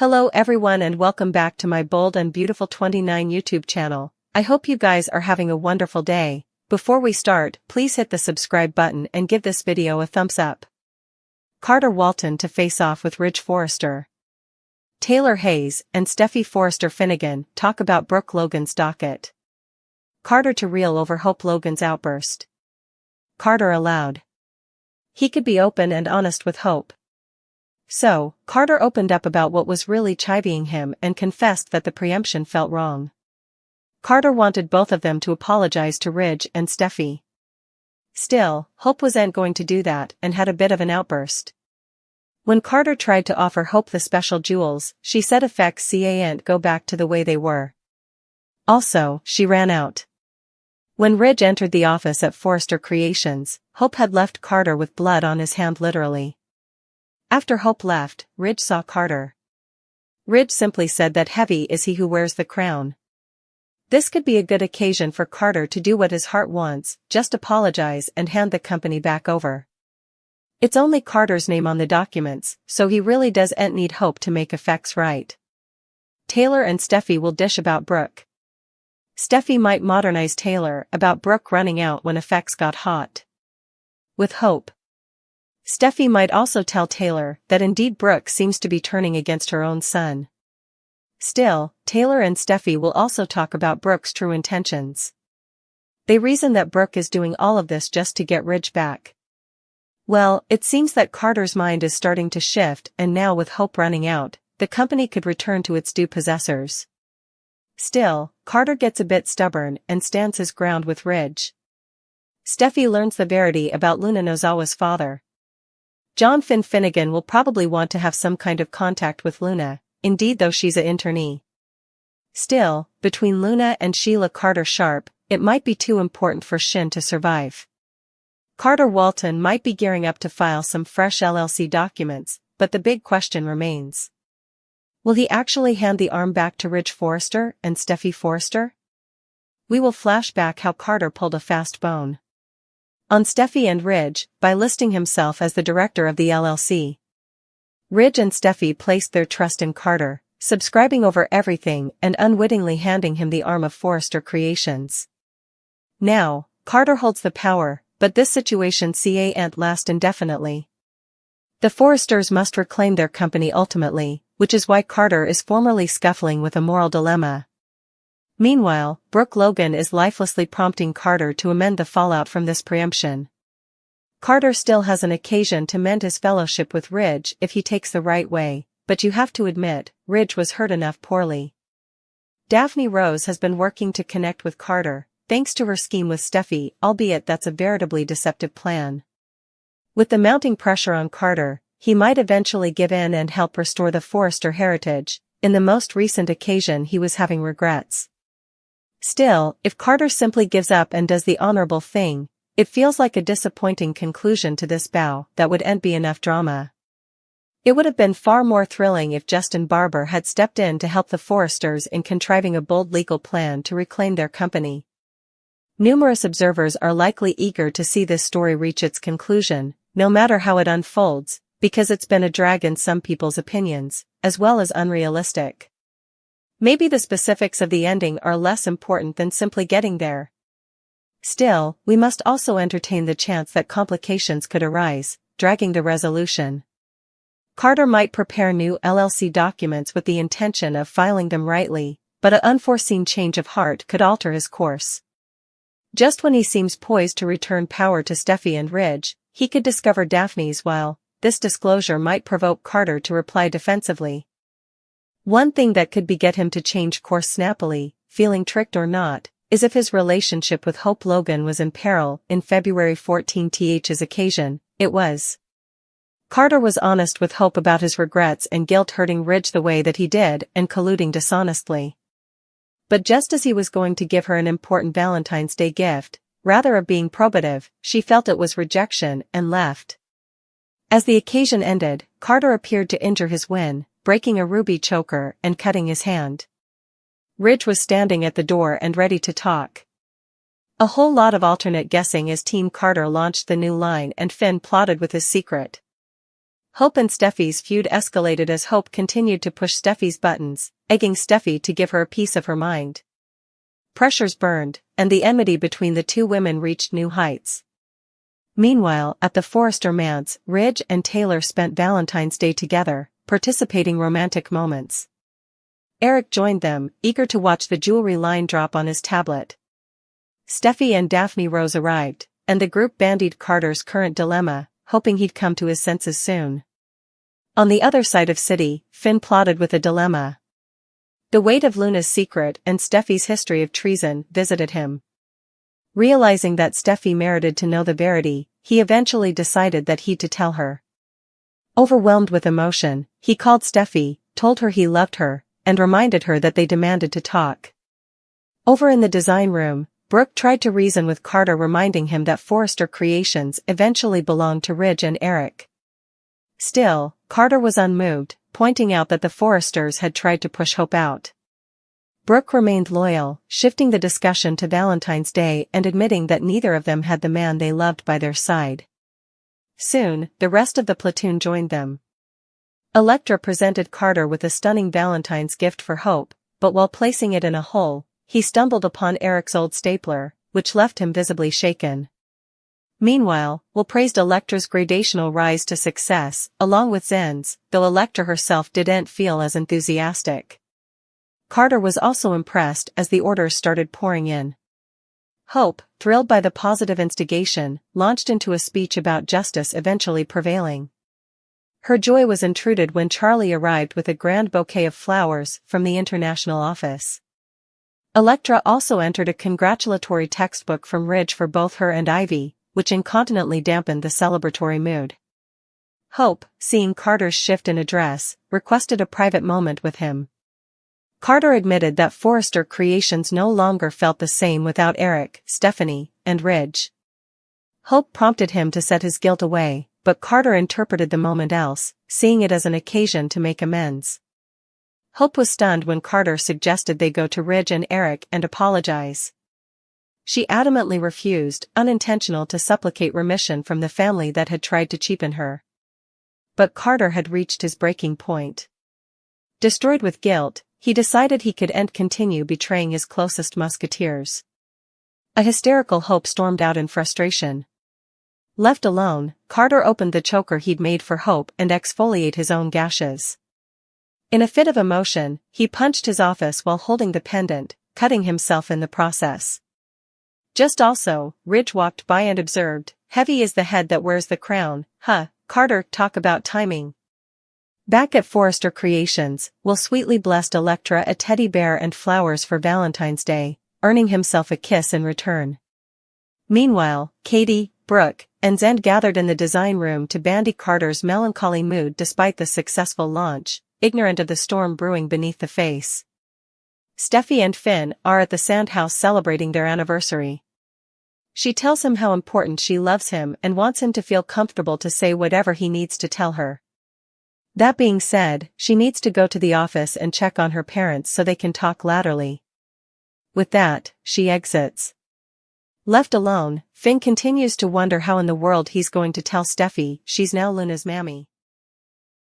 Hello everyone and welcome back to my Bold and Beautiful 29 YouTube channel. I hope you guys are having a wonderful day. Before we start, please hit the subscribe button and give this video a thumbs up. Carter Walton to face off with Ridge Forrester. Taylor Hayes and Steffi Forrester Finnegan talk about Brooke Logan's docket. Carter to reel over Hope Logan's outburst. Carter allowed. He could be open and honest with Hope. So, Carter opened up about what was really chivying him and confessed that the preemption felt wrong. Carter wanted both of them to apologize to Ridge and Steffi. Still, Hope wasn't going to do that and had a bit of an outburst. When Carter tried to offer Hope the special jewels, she said effects can't go back to the way they were. Also, she ran out. When Ridge entered the office at Forrester Creations, Hope had left Carter with blood on his hand literally. After Hope left, Ridge saw Carter. Ridge simply said that heavy is he who wears the crown. This could be a good occasion for Carter to do what his heart wants, just apologize and hand the company back over. It's only Carter's name on the documents, so he really doesn't need Hope to make effects right. Taylor and Steffi will dish about Brooke. Steffi might modernize Taylor about Brooke running out when effects got hot. With Hope, Steffi might also tell Taylor that indeed Brooke seems to be turning against her own son. Still, Taylor and Steffi will also talk about Brooke's true intentions. They reason that Brooke is doing all of this just to get Ridge back. Well, it seems that Carter's mind is starting to shift and now with Hope running out, the company could return to its due possessors. Still, Carter gets a bit stubborn and stands his ground with Ridge. Steffi learns the verity about Luna Nozawa's father. John Finnegan will probably want to have some kind of contact with Luna, indeed though she's a internee. Still, between Luna and Sheila Carter Sharp, it might be too important for Shin to survive. Carter Walton might be gearing up to file some fresh LLC documents, but the big question remains. Will he actually hand the arm back to Ridge Forrester and Steffi Forrester? We will flash back how Carter pulled a fast bone on Steffi and Ridge by listing himself as the director of the LLC. Ridge and Steffi placed their trust in Carter, subscribing over everything and unwittingly handing him the arm of Forrester Creations. Now, Carter holds the power, but this situation can't last indefinitely. The Forresters must reclaim their company ultimately, which is why Carter is formally scuffling with a moral dilemma. Meanwhile, Brooke Logan is lifelessly prompting Carter to amend the fallout from this preemption. Carter still has an occasion to mend his fellowship with Ridge if he takes the right way, but you have to admit, Ridge was hurt enough poorly. Daphne Rose has been working to connect with Carter, thanks to her scheme with Steffi, albeit that's a veritably deceptive plan. With the mounting pressure on Carter, he might eventually give in and help restore the Forrester heritage. In the most recent occasion he was having regrets. Still, if Carter simply gives up and does the honorable thing, it feels like a disappointing conclusion to this bow that wouldn't be enough drama. It would have been far more thrilling if Justin Barber had stepped in to help the Forresters in contriving a bold legal plan to reclaim their company. Numerous observers are likely eager to see this story reach its conclusion, no matter how it unfolds, because it's been a drag in some people's opinions, as well as unrealistic. Maybe the specifics of the ending are less important than simply getting there. Still, we must also entertain the chance that complications could arise, dragging the resolution. Carter might prepare new LLC documents with the intention of filing them rightly, but an unforeseen change of heart could alter his course. Just when he seems poised to return power to Steffi and Ridge, he could discover Daphne's while this disclosure might provoke Carter to reply defensively. One thing that could get him to change course snappily, feeling tricked or not, is if his relationship with Hope Logan was in peril. In February 14th's occasion, it was. Carter was honest with Hope about his regrets and guilt hurting Ridge the way that he did and colluding dishonestly. But just as he was going to give her an important Valentine's Day gift, rather of being probative, she felt it was rejection and left. As the occasion ended, Carter appeared to injure his win, breaking a ruby choker and cutting his hand. Ridge was standing at the door and ready to talk. A whole lot of alternate guessing as Team Carter launched the new line and Finn plotted with his secret. Hope and Steffi's feud escalated as Hope continued to push Steffi's buttons, egging Steffi to give her a piece of her mind. Pressures burned, and the enmity between the two women reached new heights. Meanwhile, at the Forrester manse, Ridge and Taylor spent Valentine's Day together, participating romantic moments. Eric joined them, eager to watch the jewelry line drop on his tablet. Steffi and Daphne Rose arrived, and the group bandied Carter's current dilemma, hoping he'd come to his senses soon. On the other side of city, Finn plotted with a dilemma. The weight of Luna's secret and Steffi's history of treason visited him. Realizing that Steffi merited to know the verity, he eventually decided that he'd to tell her. Overwhelmed with emotion, he called Steffi, told her he loved her, and reminded her that they demanded to talk. Over in the design room, Brooke tried to reason with Carter, reminding him that Forrester Creations eventually belonged to Ridge and Eric. Still, Carter was unmoved, pointing out that the Forresters had tried to push Hope out. Brooke remained loyal, shifting the discussion to Valentine's Day and admitting that neither of them had the man they loved by their side. Soon, the rest of the platoon joined them. Elektra presented Carter with a stunning Valentine's gift for Hope, but while placing it in a hole, he stumbled upon Eric's old stapler, which left him visibly shaken. Meanwhile, Will praised Elektra's gradational rise to success, along with Zen's, though Elektra herself didn't feel as enthusiastic. Carter was also impressed as the orders started pouring in. Hope, thrilled by the positive instigation, launched into a speech about justice eventually prevailing. Her joy was intruded when Charlie arrived with a grand bouquet of flowers from the international office. Elektra also entered a congratulatory textbook from Ridge for both her and Ivy, which incontinently dampened the celebratory mood. Hope, seeing Carter's shift in address, requested a private moment with him. Carter admitted that Forrester Creations no longer felt the same without Eric, Stephanie, and Ridge. Hope prompted him to set his guilt away, but Carter interpreted the moment else, seeing it as an occasion to make amends. Hope was stunned when Carter suggested they go to Ridge and Eric and apologize. She adamantly refused, unintentional to supplicate remission from the family that had tried to cheapen her. But Carter had reached his breaking point. Destroyed with guilt, he decided he couldn't continue betraying his closest musketeers. A hysterical Hope stormed out in frustration. Left alone, Carter opened the choker he'd made for Hope and exfoliated his own gashes. In a fit of emotion, he punched his office while holding the pendant, cutting himself in the process. Just also, Ridge walked by and observed, "Heavy is the head that wears the crown, huh, Carter, talk about timing." Back at Forrester Creations, Will sweetly blessed Elektra a teddy bear and flowers for Valentine's Day, earning himself a kiss in return. Meanwhile, Katie, Brooke, and Zen gathered in the design room to bandy Carter's melancholy mood despite the successful launch, ignorant of the storm brewing beneath the face. Steffi and Finn are at the Sandhouse celebrating their anniversary. She tells him how important she loves him and wants him to feel comfortable to say whatever he needs to tell her. That being said, she needs to go to the office and check on her parents so they can talk laterally. With that, she exits. Left alone, Finn continues to wonder how in the world he's going to tell Steffi she's now Luna's mammy.